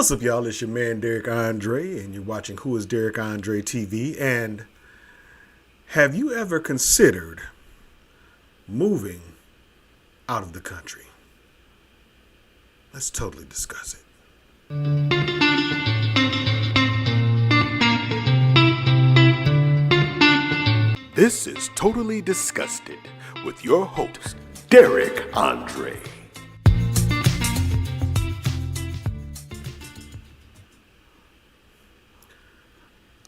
What's up, y'all? It's your man, Derek Andre, and you're watching Who is Derek Andre TV. And have you ever considered moving out of the country? Let's totally discuss it. This is Totally Disgusted with your host, Derek Andre.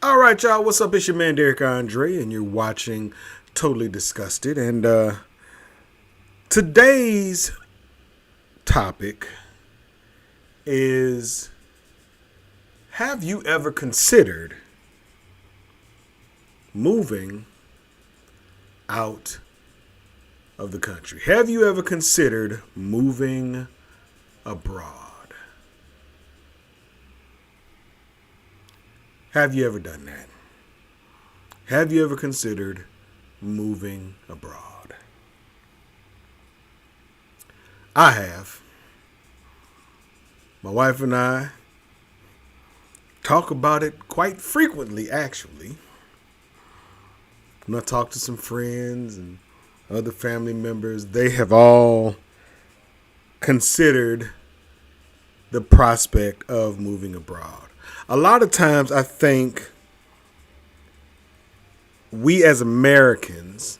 All right, y'all. What's up? It's your man, Derek Andre, and you're watching Totally Disgusted. And today's topic is, have you ever considered moving out of the country? Have you ever considered moving abroad? Have you ever done that? Have you ever considered moving abroad? I have. My wife and I talk about it quite frequently, actually. When I talk to some friends and other family members, they have all considered the prospect of moving abroad. A lot of times I think we as Americans,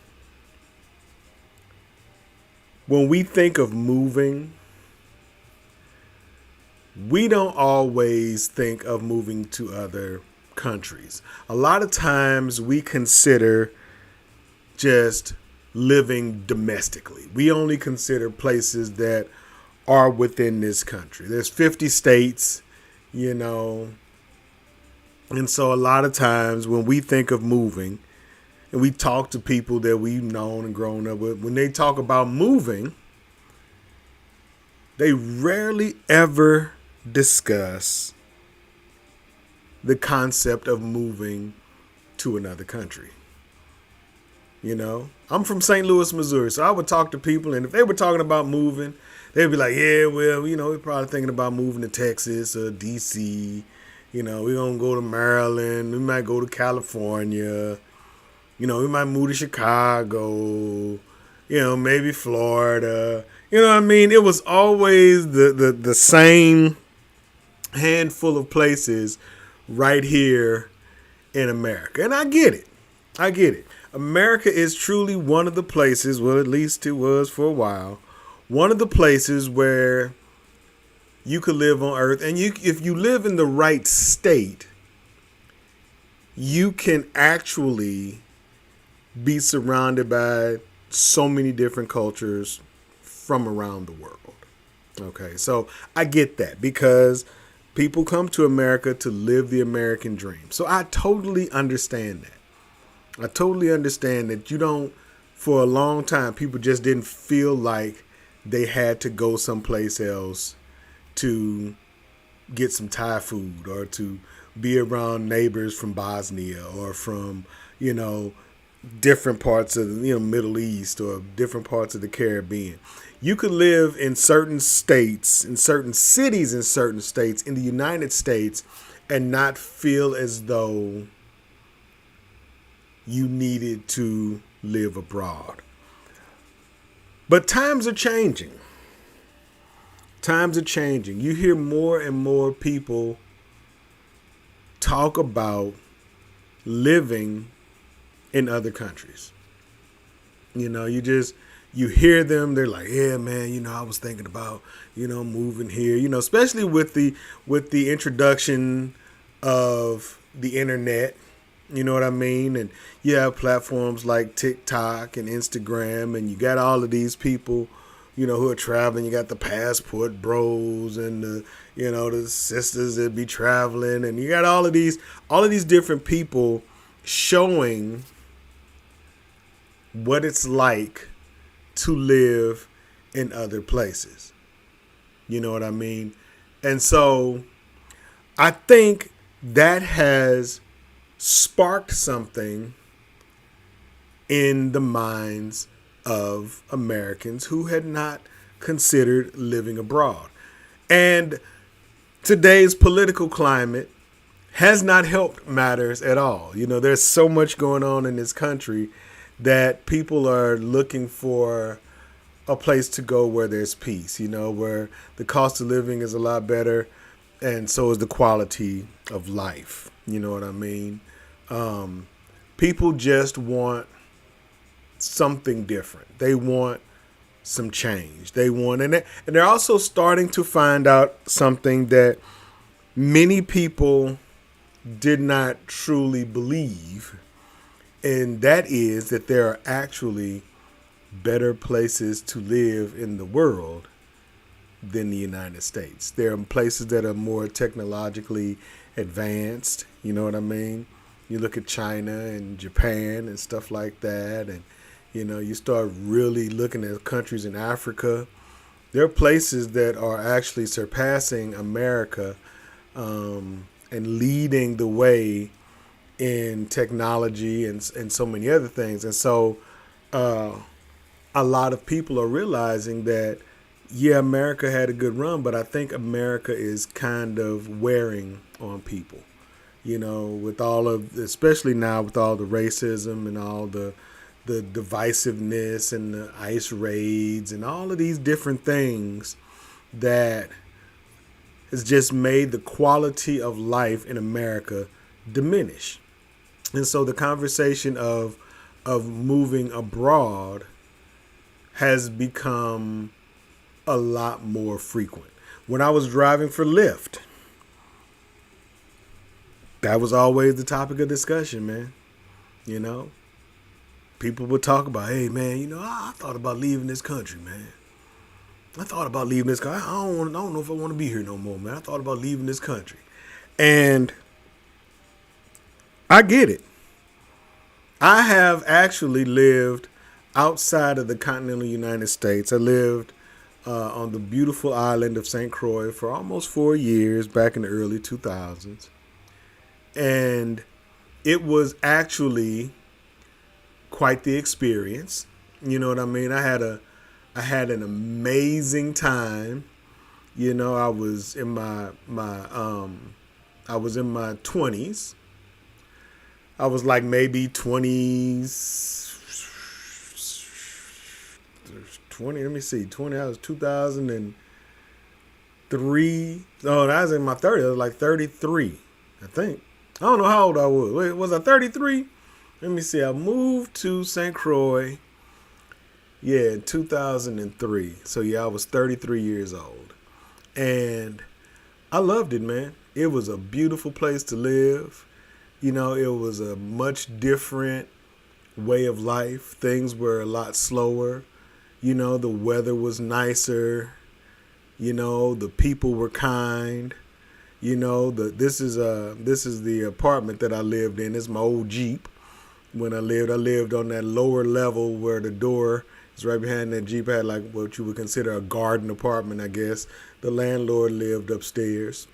when we think of moving, we don't always think of moving to other countries. A lot of times we consider just living domestically. We only consider places that are within this country. There's 50 states, and so a lot of times when we think of moving and we talk to people that we've known and grown up with, when they talk about moving, they rarely ever discuss the concept of moving to another country. I'm from St. Louis, Missouri, so I would talk to people, and if they were talking about moving, they'd be like, yeah, well, we're probably thinking about moving to Texas or D.C., we're going to go to Maryland. We might go to California. We might move to Chicago, maybe Florida. You know what I mean? It was always the same handful of places right here in America. And I get it. America is truly one of the places, well, at least it was for a while, one of the places where you could live on earth. And if you live in the right state, you can actually be surrounded by so many different cultures from around the world. Okay, so I get that because people come to America to live the American dream. So I totally understand that. I totally understand that for a long time, people just didn't feel like they had to go someplace else to get some Thai food or to be around neighbors from Bosnia or from, different parts of the Middle East or different parts of the Caribbean. You could live in certain states, in certain cities, in certain states in the United States and not feel as though you needed to live abroad. But times are changing. Times are changing. You hear more and more people talk about living in other countries. You hear them, they're like, yeah, man, I was thinking about, moving here, especially with the introduction of the internet, you know what I mean? And you have platforms like TikTok and Instagram, and you got all of these people, who are traveling. You got the passport bros and the sisters that be traveling, and you got all of these different people showing what it's like to live in other places. You know what I mean? And so I think that has sparked something in the minds of Americans who had not considered living abroad. And today's political climate has not helped matters at all. There's so much going on in this country that people are looking for a place to go where there's peace, where the cost of living is a lot better and so is the quality of life. You know what I mean? People just want something different. They want some change. And they're also starting to find out something that many people did not truly believe, and that is that there are actually better places to live in the world than the United States. There are places that are more technologically advanced, you know what I mean? You look at China and Japan and stuff like that, and you start really looking at countries in Africa. There are places that are actually surpassing America and leading the way in technology and so many other things. And so a lot of people are realizing that, yeah, America had a good run, but I think America is kind of wearing on people, with all of, especially now with all the racism and all the divisiveness and the ICE raids and all of these different things that has just made the quality of life in America diminish. And so the conversation of moving abroad has become a lot more frequent. When I was driving for Lyft, that was always the topic of discussion, man. People would talk about, hey, man, I thought about leaving this country, man. I thought about leaving this country. I don't know if I want to be here no more, man. I thought about leaving this country. And I get it. I have actually lived outside of the continental United States. I lived on the beautiful island of St. Croix for almost 4 years back in the early 2000s. And it was actually quite the experience. You know what I mean? I had an amazing time. I was in my 20s. I was like maybe 20, let me see, 20, I was 2003. Oh, I was in my 30s. I was like 33, I think. I don't know how old I was. Wait, was I 33? Let me see. I moved to St. Croix, in 2003. So, yeah, I was 33 years old. And I loved it, man. It was a beautiful place to live. It was a much different way of life. Things were a lot slower. The weather was nicer. The people were kind. This is the apartment that I lived in. It's my old Jeep. When I lived on that lower level where the door is right behind that Jeep. I had like what you would consider a garden apartment, I guess. The landlord lived upstairs.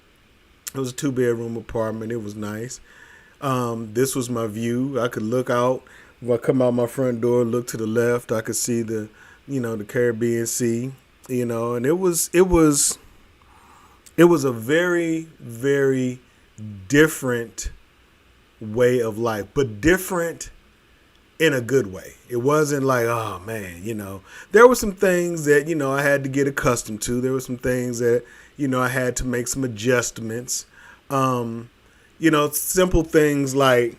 It was a 2-bedroom apartment. It was nice. This was my view. I could look out. If I come out my front door, look to the left, I could see the Caribbean Sea, and it was a very, very different way of life, but different in a good way. It wasn't like, oh man, there were some things that, I had to get accustomed to. There were some things that, I had to make some adjustments. Simple things like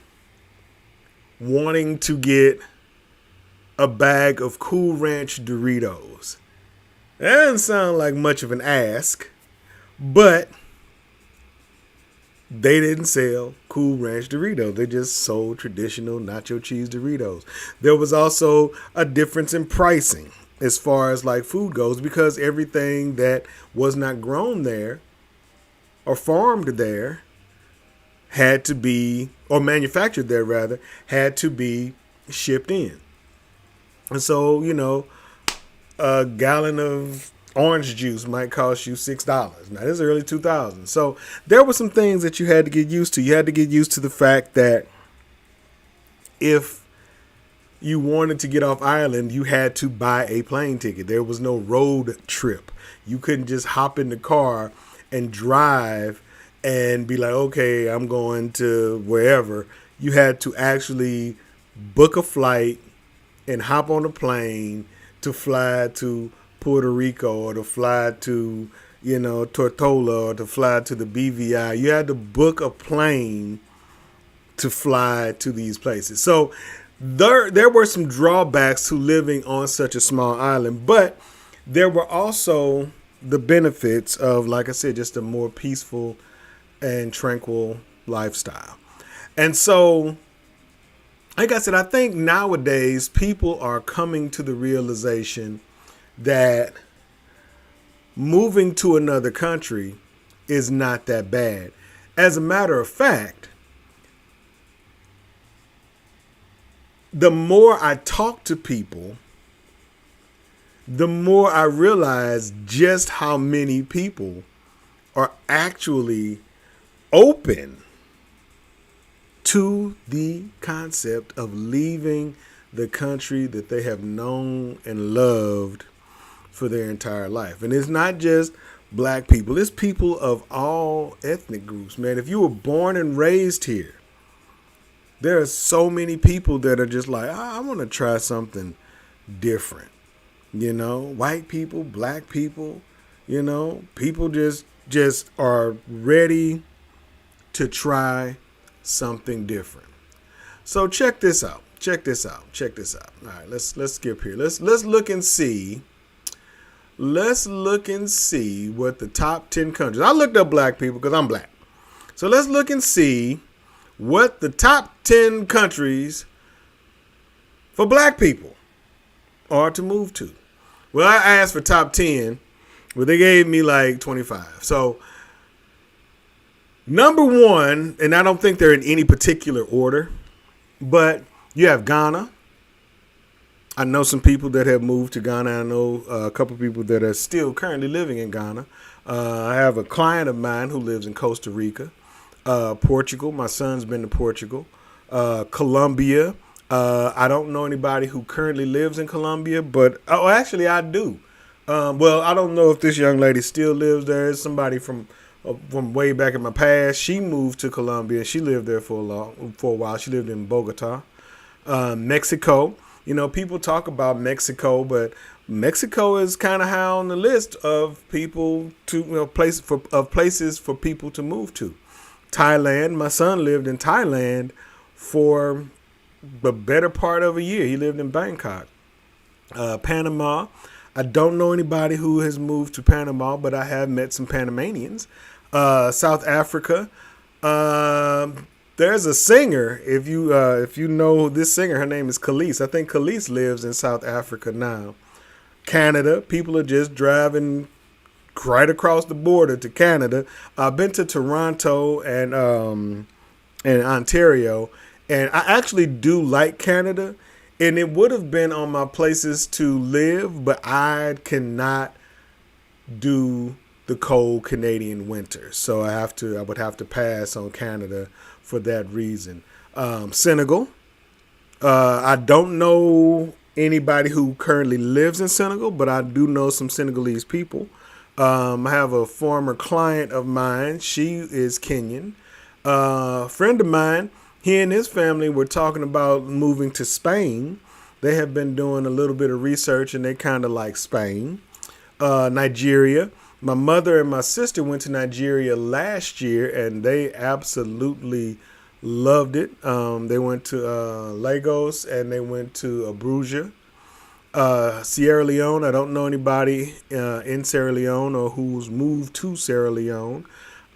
wanting to get a bag of Cool Ranch Doritos. That doesn't sound like much of an ask, but they didn't sell Cool Ranch Doritos. They just sold traditional nacho cheese Doritos. There was also a difference in pricing as far as like food goes, because everything that was not grown there or farmed there had to be, or manufactured there rather, had to be shipped in. And so, a gallon of orange juice might cost you $6. Now, this is early 2000s. So there were some things that you had to get used to. You had to get used to the fact that if you wanted to get off island, you had to buy a plane ticket. There was no road trip. You couldn't just hop in the car and drive and be like, okay, I'm going to wherever. You had to actually book a flight and hop on a plane to fly to Puerto Rico or to fly to, Tortola or to fly to the BVI. You had to book a plane to fly to these places. So there were some drawbacks to living on such a small island, but there were also the benefits of, like I said, just a more peaceful and tranquil lifestyle. And so, like I said, I think nowadays people are coming to the realization that moving to another country is not that bad. As a matter of fact, the more I talk to people, the more I realize just how many people are actually open to the concept of leaving the country that they have known and loved for their entire life. And it's not just black people, it's people of all ethnic groups, man. If you were born and raised here, there are so many people that are just like, I want to try something different. White people, black people, people just are ready to try something different. So check this out. All right, let's skip here. Let's look and see. Let's look and see what the top 10 countries. I looked up black people because I'm black. So let's look and see what the top 10 countries for black people are to move to. Well, I asked for top 10, but they gave me like 25. So number one, and I don't think they're in any particular order, but you have Ghana. I know some people that have moved to Ghana. I know a couple people that are still currently living in Ghana. I have a client of mine who lives in Costa Rica, Portugal. My son's been to Portugal, Colombia. I don't know anybody who currently lives in Colombia, but actually I do. Well, I don't know if this young lady still lives there. It's somebody from way back in my past. She moved to Colombia. She lived there for a while. She lived in Bogota. Mexico. People talk about Mexico, but Mexico is kind of high on the list of people to places for people to move to. Thailand. My son lived in Thailand for the better part of a year. He lived in Bangkok. Panama. I don't know anybody who has moved to Panama, but I have met some Panamanians. South Africa. There's a singer. If you know this singer, her name is Khalees. I think Khalees lives in South Africa now. Canada. People are just driving right across the border to Canada. I've been to Toronto and Ontario, and I actually do like Canada. And it would have been on my places to live, but I cannot do the cold Canadian winter. So I would have to pass on Canada for that reason. Senegal. I don't know anybody who currently lives in Senegal, but I do know some Senegalese people. I have a former client of mine. She is Kenyan. A friend of mine, he and his family were talking about moving to Spain. They have been doing a little bit of research, and they kind of like Spain. Nigeria. My mother and my sister went to Nigeria last year, and they absolutely loved it. They went to Lagos, and they went to Abuja. Sierra Leone. I don't know anybody in Sierra Leone or who's moved to Sierra Leone.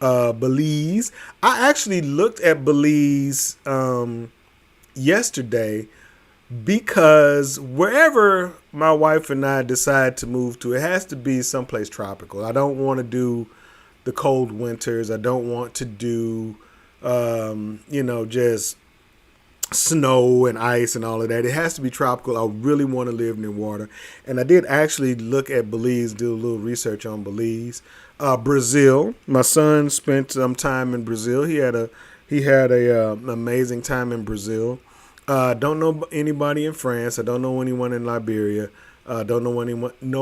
Belize. I actually looked at Belize yesterday because wherever my wife and I decide to move to, it has to be someplace tropical. I don't want to do the cold winters. I don't want to do, just snow and ice and all of that. It has to be tropical. I really want to live near water. And I did actually look at Belize, do a little research on Belize. Brazil. My son spent some time in Brazil. He had a amazing time in Brazil. Don't know anybody in France. I don't know anyone in Liberia. Don't know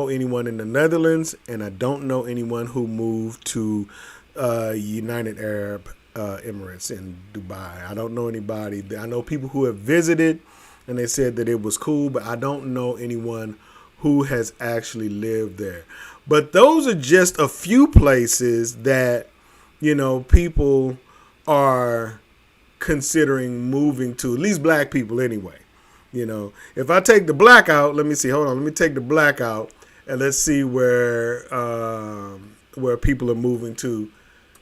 anyone in the Netherlands, and I don't know anyone who moved to United Arab Emirates in Dubai. I don't know anybody. I know people who have visited, and they said that it was cool, but I don't know anyone who has actually lived there. But those are just a few places that, people are considering moving to, at least black people anyway. If I take the black out, let me see. Hold on, let me take the black out, and let's see where people are moving to,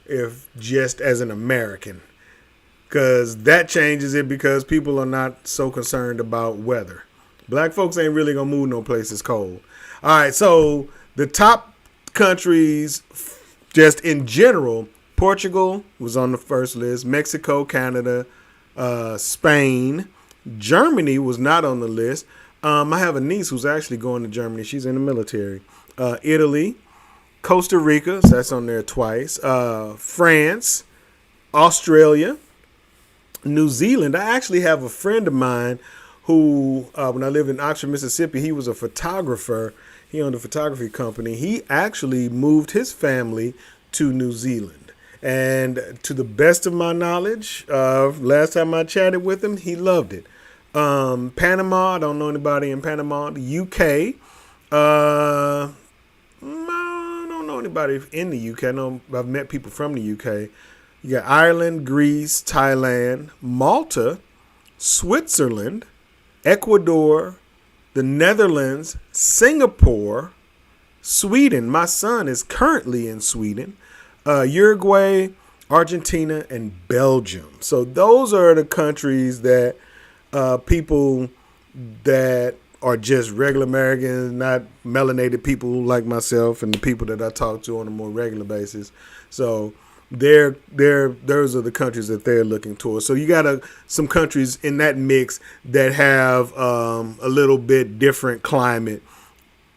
if just as an American, because that changes it, because people are not so concerned about weather. Black folks ain't really gonna move no places cold. All right, so the top countries, just in general, Portugal was on the first list. Mexico, Canada, Spain. Germany was not on the list. I have a niece who's actually going to Germany. She's in the military. Italy, Costa Rica, so that's on there twice. France, Australia, New Zealand. I actually have a friend of mine who, when I lived in Oxford, Mississippi, he was a photographer. He owned a photography company. He actually moved his family to New Zealand. And to the best of my knowledge, last time I chatted with him, he loved it. Panama, I don't know anybody in Panama. The UK, I don't know anybody in the UK. I know I've met people from the UK. You got Ireland, Greece, Thailand, Malta, Switzerland, Ecuador, the Netherlands, Singapore, Sweden. My son is currently in Sweden. Uruguay, Argentina, and Belgium. So those are the countries that people that are just regular Americans, not melanated people like myself and the people that I talk to on a more regular basis. So those are the countries that they're looking towards. So you got some countries in that mix that have a little bit different climate,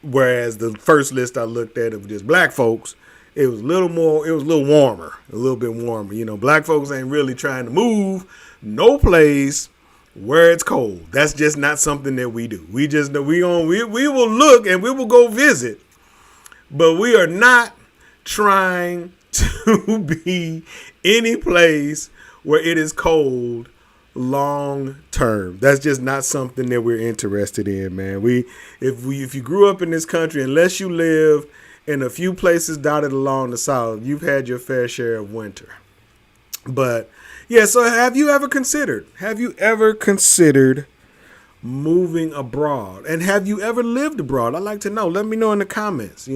whereas the first list I looked at of just black folks, it was a little warmer, a little bit warmer. Black folks ain't really trying to move no place where it's cold. That's just not something that we do. We just know we will look and we will go visit, but we are not trying to be any place where it is cold long term. That's just not something that we're interested in, man. If you grew up in this country, unless you live in a few places dotted along the South, you've had your fair share of winter. But yeah, so have you ever considered moving abroad? And have you ever lived abroad? I'd like to know. Let me know in the comments,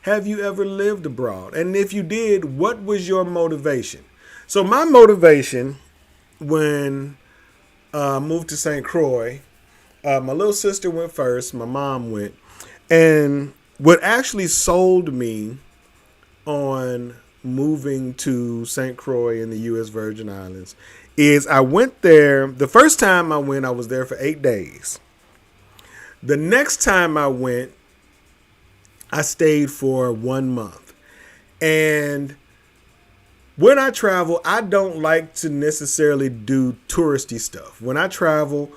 Have you ever lived abroad? And if you did, what was your motivation? So my motivation when I moved to St. Croix, my little sister went first, my mom went. And what actually sold me on moving to St. Croix in the U.S. Virgin Islands is I went there. The first time I went, I was there for 8 days. The next time I went, I stayed for 1 month. And when I travel, I don't like to necessarily do touristy stuff. When I travel,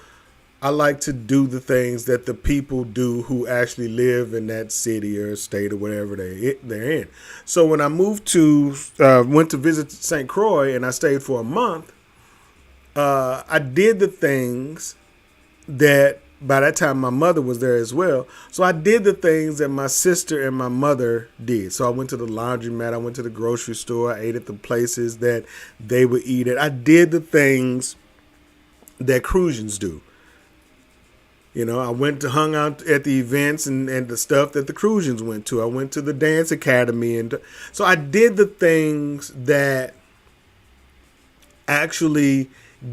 I like to do the things that the people do who actually live in that city or state or whatever they're in. So when I went to visit St. Croix and I stayed for a month, I did the things that by that time my mother was there as well. So I did the things that my sister and my mother did. So I went to the laundromat, I went to the grocery store, I ate at the places that they would eat at. I did the things that Cruisians do. I hung out at the events and the stuff that the Cruisians went to. I went to the dance academy. And so I did the things that actually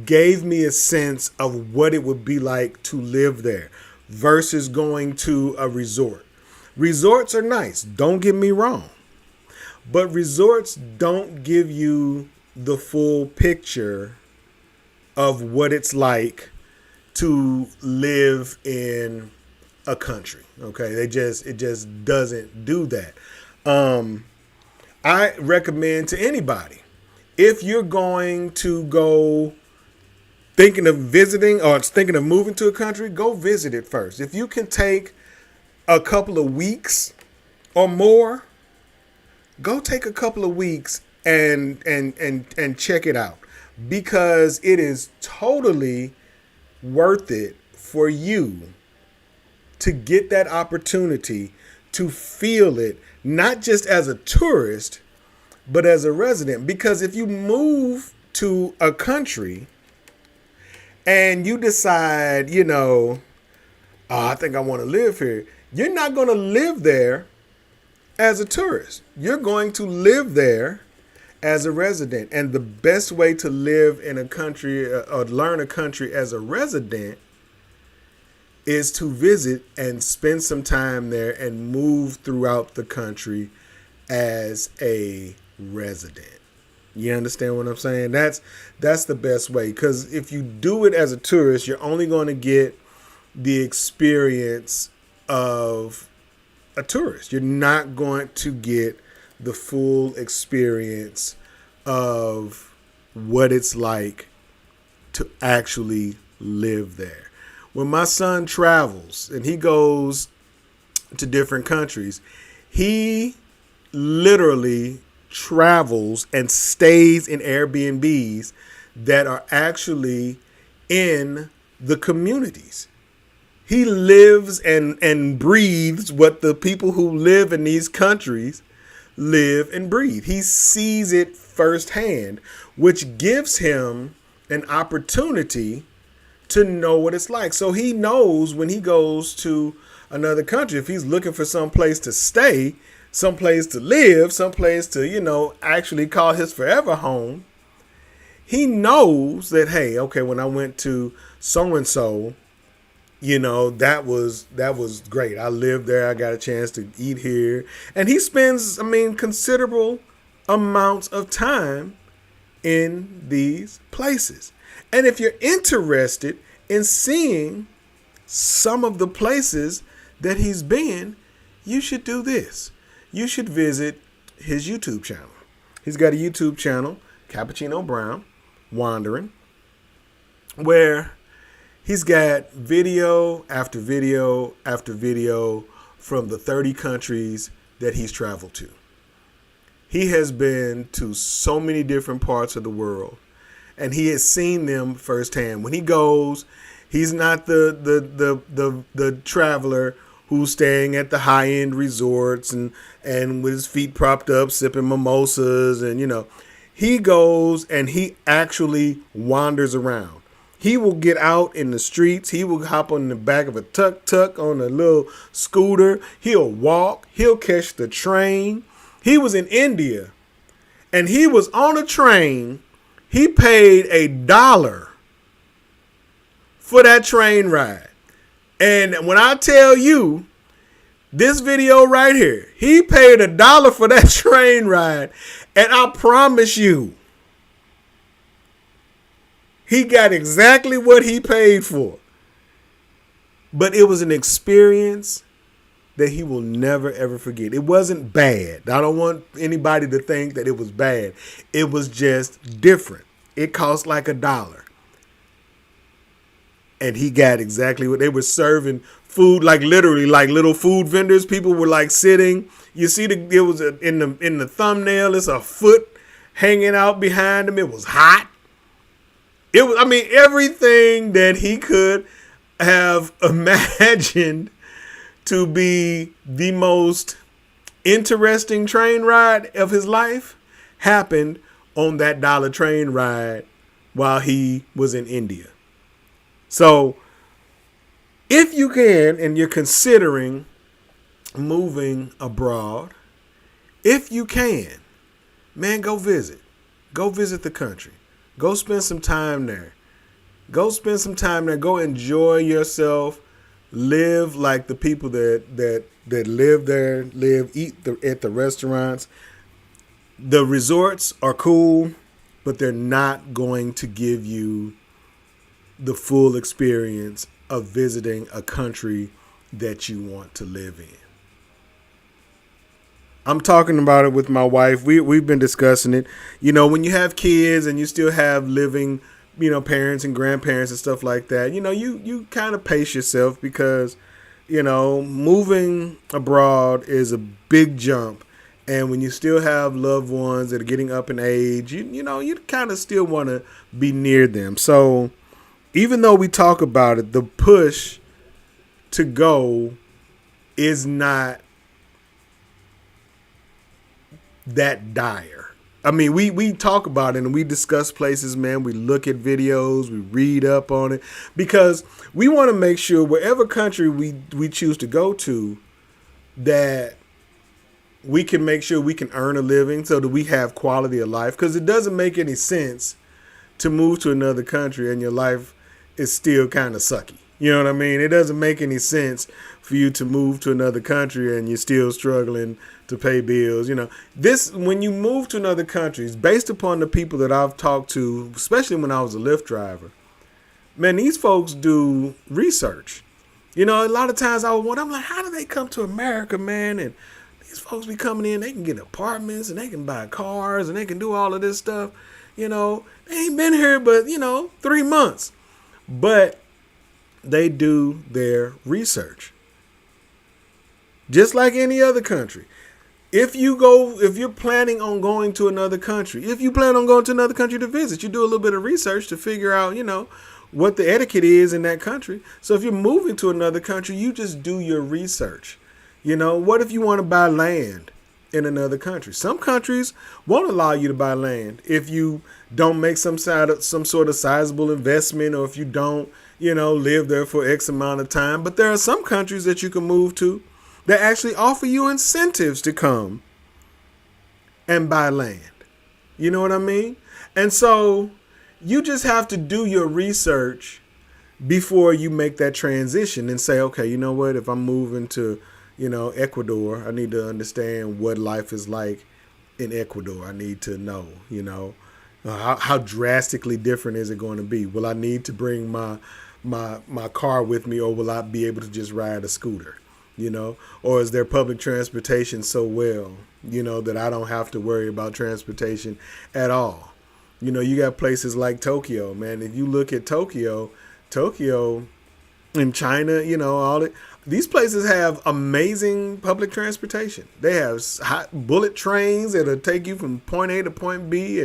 gave me a sense of what it would be like to live there versus going to a resort. Resorts are nice. Don't get me wrong. But resorts don't give you the full picture of what it's like to live in a country. Okay, it just doesn't do that. I recommend to anybody, if you're going to go thinking of visiting or thinking of moving to a country, go visit it first. If you can take a couple of weeks or more, go take a couple of weeks and check it out, because it is totally worth it for you to get that opportunity to feel it, not just as a tourist, but as a resident. Because if you move to a country and you decide, oh, I think I want to live here, you're not going to live there as a tourist. You're going to live there as a resident. And the best way to live in a country or learn a country as a resident is to visit and spend some time there and move throughout the country as a resident. You understand what I'm saying? That's the best way, because if you do it as a tourist, you're only going to get the experience of a tourist. You're not going to get the full experience of what it's like to actually live there. When my son travels and he goes to different countries, he literally travels and stays in Airbnbs that are actually in the communities. He lives and breathes what the people who live in these countries live and breathe. He sees it firsthand, which gives him an opportunity to know what it's like. So he knows when he goes to another country, if he's looking for some place to stay, some place to live, some place to, actually call his forever home, he knows that, hey, okay, when I went to so-and-so, that was great. I lived there. I got a chance to eat here. And he spends, considerable amounts of time in these places. And if you're interested in seeing some of the places that he's been, you should do this. You should visit his YouTube channel. He's got a YouTube channel, Cappuccino Brown, Wandering, where he's got video after video after video from the 30 countries that he's traveled to. He has been to so many different parts of the world, and he has seen them firsthand. When he goes, he's not the traveler who's staying at the high-end resorts and with his feet propped up, sipping mimosas, and he goes and he actually wanders around. He will get out in the streets. He will hop on the back of a tuk-tuk on a little scooter. He'll walk. He'll catch the train. He was in India, and he was on a train. He paid $1 for that train ride. And when I tell you, this video right here, he paid $1 for that train ride. And I promise you, he got exactly what he paid for. But it was an experience that he will never, ever forget. It wasn't bad. I don't want anybody to think that it was bad. It was just different. It cost like $1. And he got exactly what they were serving. Food, like literally, like little food vendors. People were like sitting. You see, it was in the thumbnail. It's a foot hanging out behind him. It was hot. It was, everything that he could have imagined to be the most interesting train ride of his life happened on that $1 train ride while he was in India. So if you can, and you're considering moving abroad, if you can, man, go visit. Go visit the country. Go spend some time there. Go spend some time there. Go enjoy yourself. Live like the people that live there, eat at the restaurants. The resorts are cool, but they're not going to give you the full experience of visiting a country that you want to live in. I'm talking about it with my wife. We've been discussing it. When you have kids and you still have living, parents and grandparents and stuff like that, you kind of pace yourself because moving abroad is a big jump. And when you still have loved ones that are getting up in age, you kind of still want to be near them. So even though we talk about it, the push to go is not that dire. I mean, we talk about it and we discuss places, man. We look at videos, we read up on it because we want to make sure wherever country we choose to go to, that we can make sure we can earn a living so that we have quality of life. Because it doesn't make any sense to move to another country and your life is still kind of sucky. You know what I mean? It doesn't make any sense for you to move to another country and you're still struggling to pay bills. When you move to another country, it's based upon the people that I've talked to, especially when I was a Lyft driver. Man, these folks do research. A lot of times I'm like, how do they come to America, man? And these folks be coming in, they can get apartments and they can buy cars and they can do all of this stuff. They ain't been here but, 3 months. But they do their research. Just like any other country. If you're planning on going to another country, if you plan on going to another country to visit, you do a little bit of research to figure out, what the etiquette is in that country. So if you're moving to another country, you just do your research. What if you want to buy land in another country? Some countries won't allow you to buy land if you don't make some sort of sizable investment, or if you don't, live there for X amount of time. But there are some countries that you can move to that actually offer you incentives to come and buy land. You know what I mean? And so you just have to do your research before you make that transition and say, okay, you know what, if I'm moving to, Ecuador, I need to understand what life is like in Ecuador. I need to know, how drastically different is it going to be? Will I need to bring my car with me, or will I be able to just ride a scooter? Or is there public transportation so well, that I don't have to worry about transportation at all? You got places like Tokyo, man. If you look at Tokyo in China, these places have amazing public transportation. They have hot bullet trains that'll take you from point A to point B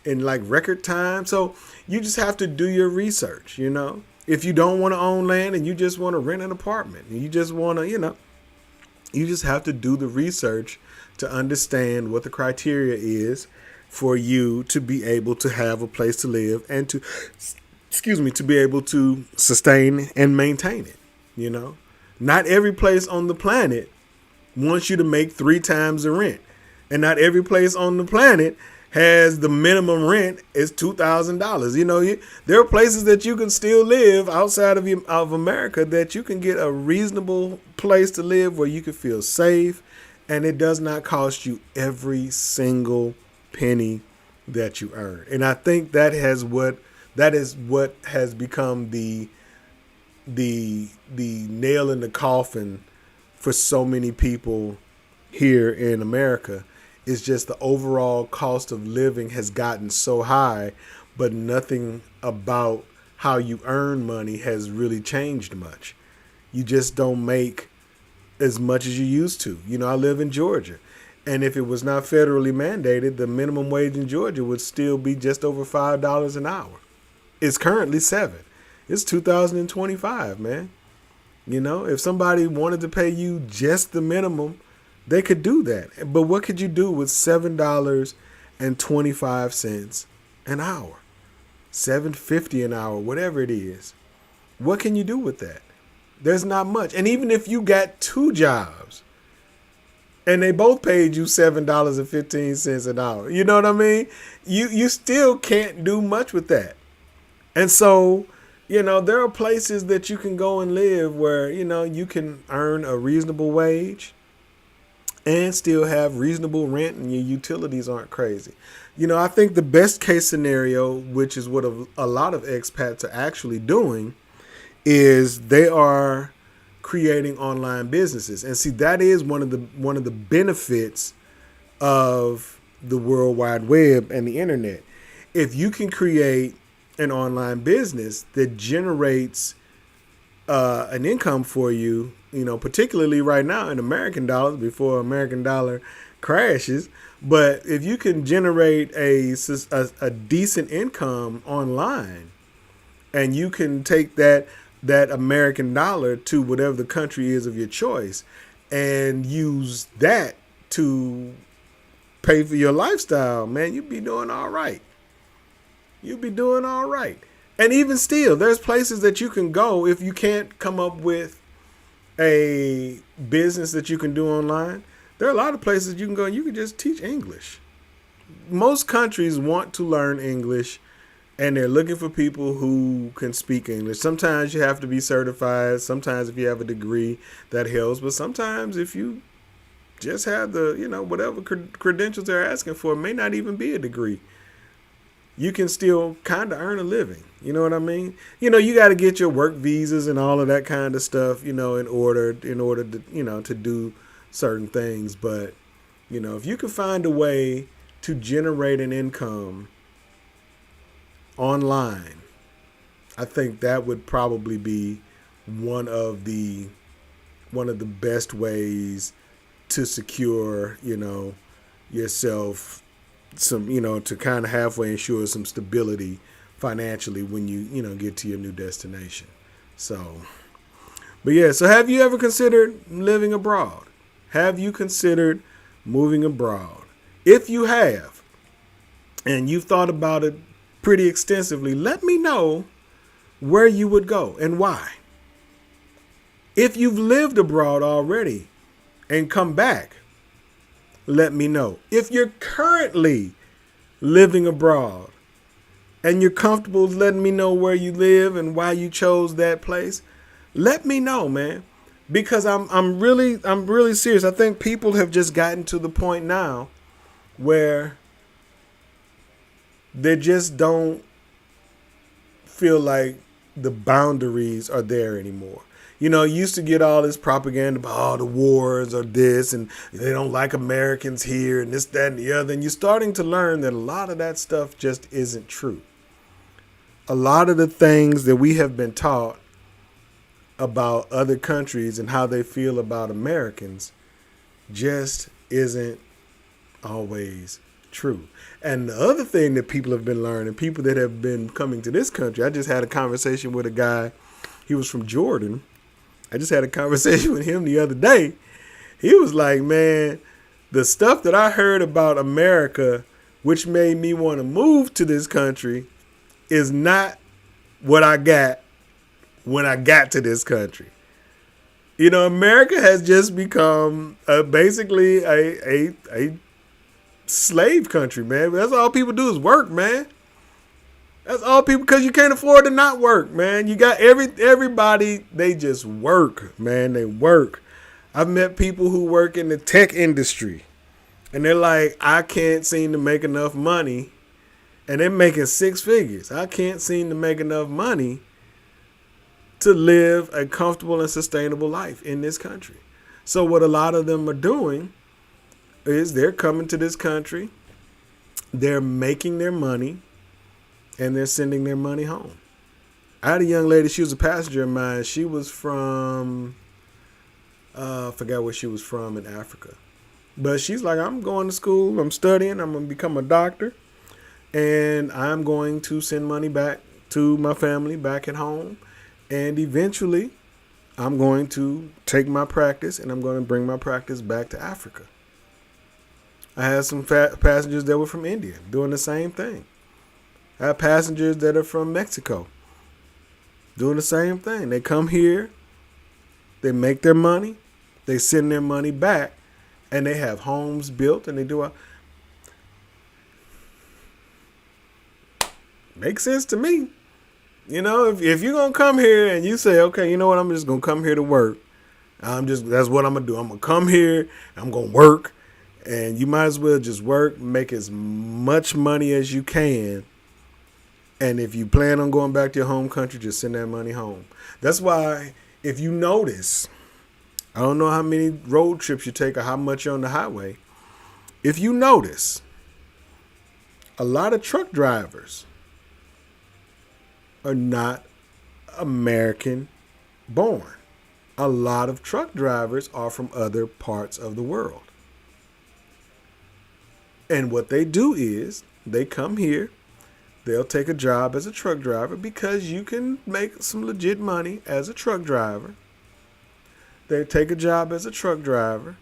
in like record time. So you just have to do your research, If you don't want to own land and you just want to rent an apartment, and you just want to, you just have to do the research to understand what the criteria is for you to be able to have a place to live and to be able to sustain and maintain it. Not every place on the planet wants you to make 3 times the rent. And not every place on the planet has the minimum rent is $2,000. There are places that you can still live outside of America that you can get a reasonable place to live where you can feel safe and it does not cost you every single penny that you earn. And I think that is what has become the nail in the coffin for so many people here in America. Is just the overall cost of living has gotten so high, but nothing about how you earn money has really changed much. You just don't make as much as you used to. I live in Georgia, and if it was not federally mandated, the minimum wage in Georgia would still be just over $5 an hour. It's currently $7. It's 2025, man. If somebody wanted to pay you just the minimum, they could do that. But what could you do with $7.25 an hour? $7.50 an hour, whatever it is. What can you do with that? There's not much. And even if you got 2 jobs and they both paid you $7.15 an hour, you know what I mean? You still can't do much with that. And so, there are places that you can go and live where, you can earn a reasonable wage and still have reasonable rent and your utilities aren't crazy. I think the best case scenario, which is what a lot of expats are actually doing, is they are creating online businesses. And see, that is one of the benefits of the World Wide Web and the internet. If you can create an online business that generates an income for you particularly right now in American dollars before American dollar crashes. But if you can generate a decent income online, and you can take that American dollar to whatever the country is of your choice and use that to pay for your lifestyle, man, you'd be doing all right. You'd be doing all right. And even still, there's places that you can go if you can't come up with a business that you can do online. There are a lot of places you can go and you can just teach English. Most countries want to learn English, and they're looking for people who can speak English. Sometimes you have to be certified. Sometimes if you have a degree, that helps. But sometimes if you just have the, whatever credentials they're asking for, it may not even be a degree. You can still kind of earn a living. You know what I mean? You got to get your work visas and all of that kind of stuff, in order to, to do certain things. But, if you can find a way to generate an income online, I think that would probably be one of the best ways to secure, yourself some, to kind of halfway ensure some stability financially when you, get to your new destination. So, but yeah, so have you ever considered living abroad? Have you considered moving abroad? If you have, and you've thought about it pretty extensively, let me know where you would go and why. If you've lived abroad already and come back, let me know. If you're currently living abroad and you're comfortable letting me know where you live and why you chose that place, let me know, man. Because I'm really serious. I think people have just gotten to the point now where they just don't feel like the boundaries are there anymore. You used to get all this propaganda about the wars or this, and they don't like Americans here and this, that, and the other. And you're starting to learn that a lot of that stuff just isn't true. A lot of the things that we have been taught about other countries and how they feel about Americans just isn't always true. And the other thing that people have been learning, people that have been coming to this country, I just had a conversation with a guy. He was from Jordan. I just had a conversation with him the other day. He was like, man, the stuff that I heard about America, which made me want to move to this country, is not what I got when I got to this country. America has just become basically a slave country, man. That's all people do is work, man. That's all people, because you can't afford to not work, man. You got everybody, they just work, man. They work. I've met people who work in the tech industry, and they're like, I can't seem to make enough money. And they're making six figures. I can't seem to make enough money to live a comfortable and sustainable life in this country. So what a lot of them are doing is they're coming to this country, they're making their money, and they're sending their money home. I had a young lady, she was a passenger of mine. She was from, I forgot where she was from in Africa. But she's like, I'm going to school, I'm studying, I'm going to become a doctor, and I'm going to send money back to my family back at home. And eventually, I'm going to take my practice and I'm going to bring my practice back to Africa. I had some passengers that were from India doing the same thing. I have passengers that are from Mexico doing the same thing. They come here, they make their money, they send their money back, and they have homes built, and they do makes sense to me. If you're going to come here and you say, okay, you know what, I'm just going to come here to work. That's what I'm going to do. I'm going to come here, I'm going to work, and you might as well just work, make as much money as you can. And if you plan on going back to your home country, just send that money home. That's why, if you notice, I don't know how many road trips you take or how much you're on the highway. If you notice, a lot of truck drivers are not American born. a lot of truck drivers are from other parts of the world. And what they do is they come here, they'll take a job as a truck driver because you can make some legit money as a truck driver. They take a job as a truck driver,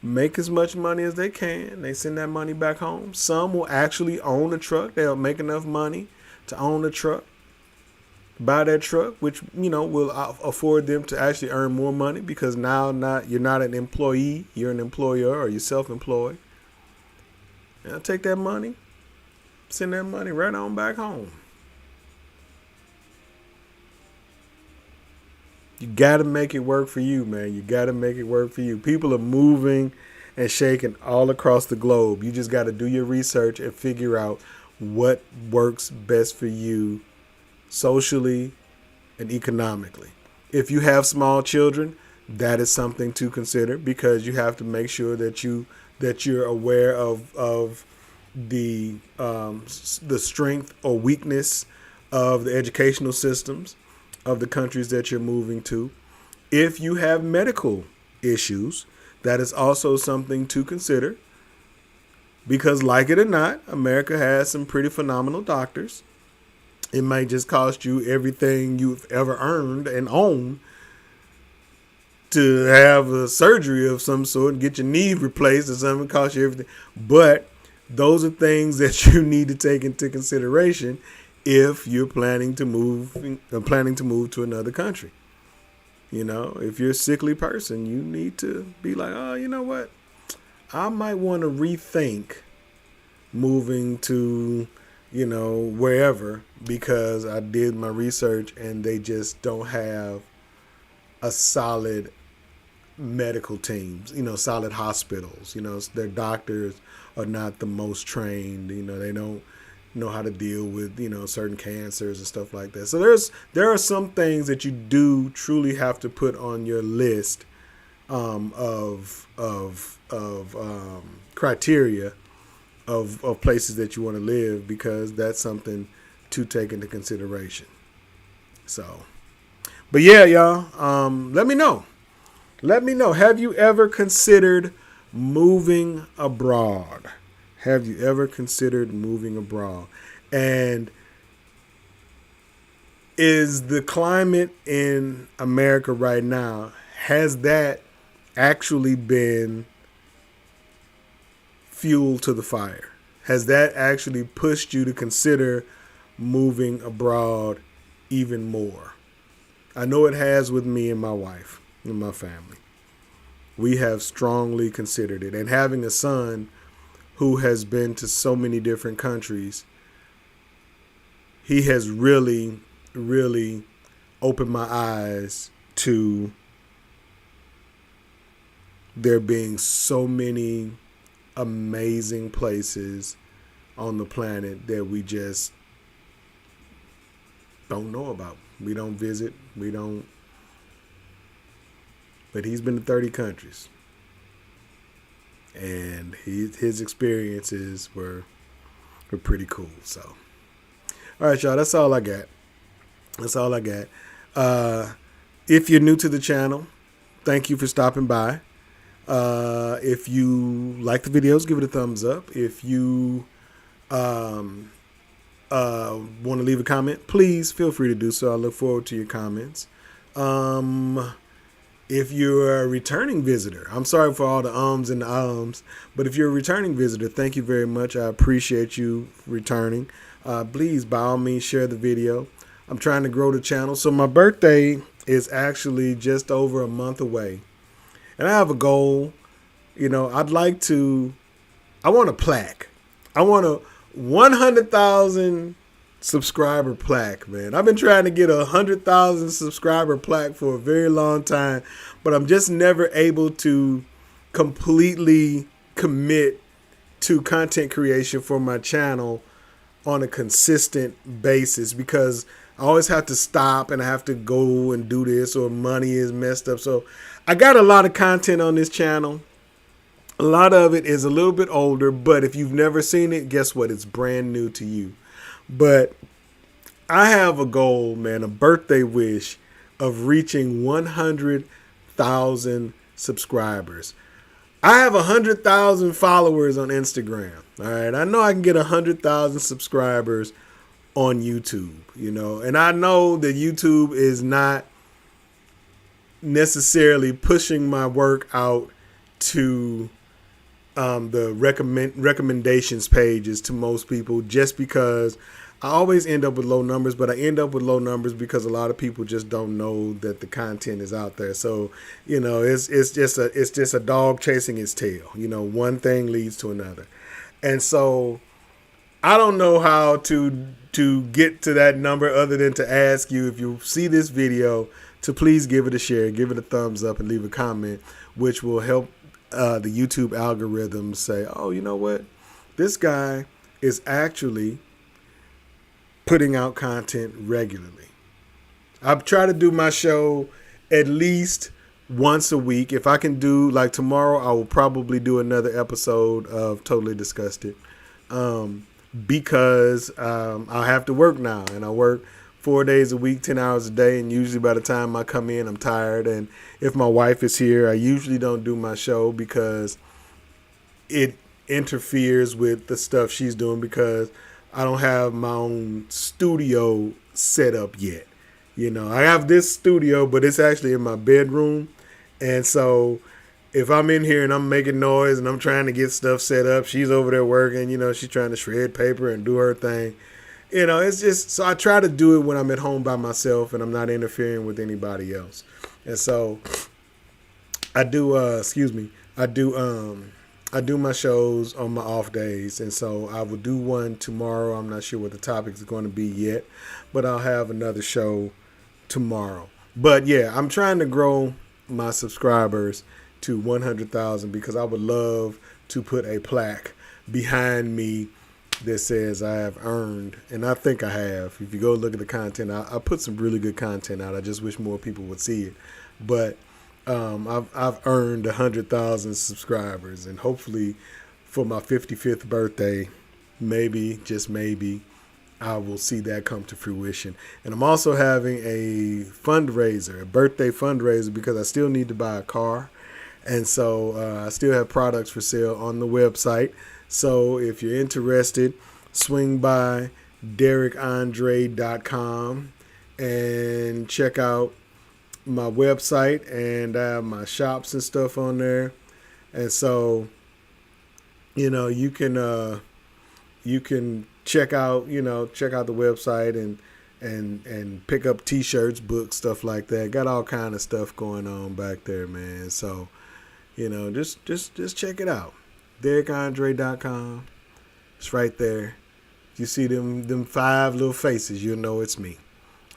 make as much money as they can. They send that money back home. Some will actually own a truck. They'll make enough money to own a truck, buy that truck, which, will afford them to actually earn more money because now you're not an employee, you're an employer or you're self-employed. And I'll take that money, send that money right on back home. You got to make it work for you, man. You got to make it work for you. People are moving and shaking all across the globe. You just got to do your research and figure out what works best for you socially and economically. If you have small children, that is something to consider because you have to make sure that you're aware of the strength or weakness of the educational systems of the countries that you're moving to. If you have medical issues, that is also something to consider because, like it or not, America has some pretty phenomenal doctors. It might just cost you everything you've ever earned and own to have a surgery of some sort and get your knee replaced or something. It costs you everything. But those are things that you need to take into consideration if you're planning to move to another country. If you're a sickly person, you need to be like, oh, you know what? I might want to rethink moving to, wherever because I did my research and they just don't have a solid medical teams, solid hospitals. Their doctors are not the most trained. They don't know how to deal with, certain cancers and stuff like that. So there are some things that you do truly have to put on your list of criteria of places that you want to live because that's something to take into consideration. So, but yeah, y'all, let me know. Have you ever considered moving abroad? Have you ever considered moving abroad? And is the climate in America right now, has that actually been fuel to the fire? Has that actually pushed you to consider moving abroad even more? I know it has with me and my wife and my family. We have strongly considered it. And having a son who has been to so many different countries, he has really, really opened my eyes to there being so many amazing places on the planet that we just don't know about. We don't visit. But he's been to 30 countries. And his experiences were pretty cool. So, all right, y'all, that's all I got. If you're new to the channel, thank you for stopping by. If you like the videos, give it a thumbs up. If you want to leave a comment, please feel free to do so. I look forward to your comments. If you're a returning visitor, I'm sorry for all the ums and the ums, but if you're a returning visitor, thank you very much. I appreciate you returning. Please, by all means, share the video. I'm trying to grow the channel. So my birthday is actually just over a month away. And I have a goal. I want a plaque. I want a 100,000 subscriber plaque, man. I've been trying to get 100,000 subscriber plaque for a very long time, but I'm just never able to completely commit to content creation for my channel on a consistent basis because I always have to stop and I have to go and do this or money is messed up. So I got a lot of content on this channel. A lot of it is a little bit older, but if you've never seen it, guess what? It's brand new to you. But I have a goal, man, a birthday wish of reaching 100,000 subscribers. I have 100,000 followers on Instagram. All right. I know I can get 100,000 subscribers on YouTube, and I know that YouTube is not necessarily pushing my work out to the recommendations pages to most people, just because I always end up with low numbers, but I end up with low numbers because a lot of people just don't know that the content is out there. So, it's just a dog chasing its tail. One thing leads to another. And so I don't know how to get to that number other than to ask you, if you see this video, to please give it a share, give it a thumbs up, and leave a comment, which will help the YouTube algorithm say, oh, you know what? This guy is actually putting out content regularly. I try to do my show at least once a week. If I can do, like tomorrow, I will probably do another episode of Totally Disgusted, because I'll have to work now, and I work 4 days a week, 10 hours a day, and usually by the time I come in, I'm tired. And if my wife is here, I usually don't do my show because it interferes with the stuff she's doing, because I don't have my own studio set up yet. I have this studio, but it's actually in my bedroom. And so if I'm in here and I'm making noise and I'm trying to get stuff set up, she's over there working, she's trying to shred paper and do her thing. It's just, so I try to do it when I'm at home by myself and I'm not interfering with anybody else. And so I do, I do my shows on my off days. And so I will do one tomorrow. I'm not sure what the topic is going to be yet, but I'll have another show tomorrow. But yeah, I'm trying to grow my subscribers to 100,000 because I would love to put a plaque behind me that says I have earned, and I think I have. If you go look at the content, I put some really good content out. I just wish more people would see it. But I've earned 100,000 subscribers, and hopefully for my 55th birthday, maybe, just maybe, I will see that come to fruition. And I'm also having a fundraiser, a birthday fundraiser, because I still need to buy a car. And so I still have products for sale on the website. So if you're interested, swing by DerekAndre.com and check out my website, and I have my shops and stuff on there. And so, you can check out the website and pick up t-shirts, books, stuff like that. Got all kind of stuff going on back there, man. So, just check it out. DerekAndre.com. It's right there. You see them 5 little faces, you'll know it's me.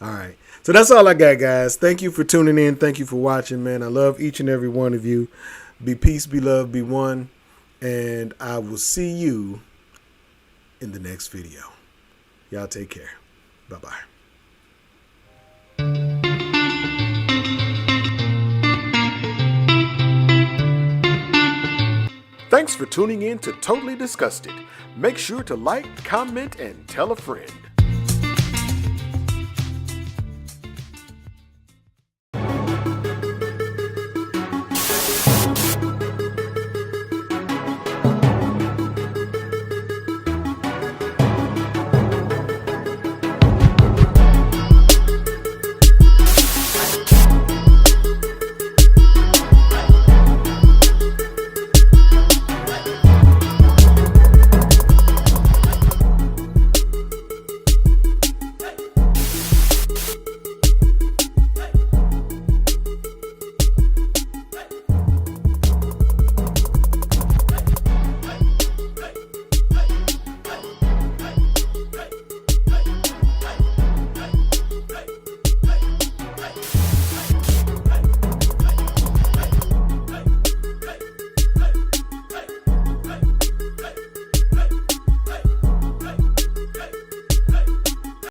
All right. So that's all I got, guys. Thank you for tuning in. Thank you for watching, man. I love each and every one of you. Be peace, be love, be one. And I will see you in the next video. Y'all take care. Bye-bye. Thanks for tuning in to Totally Disgusted. Make sure to like, comment, and tell a friend.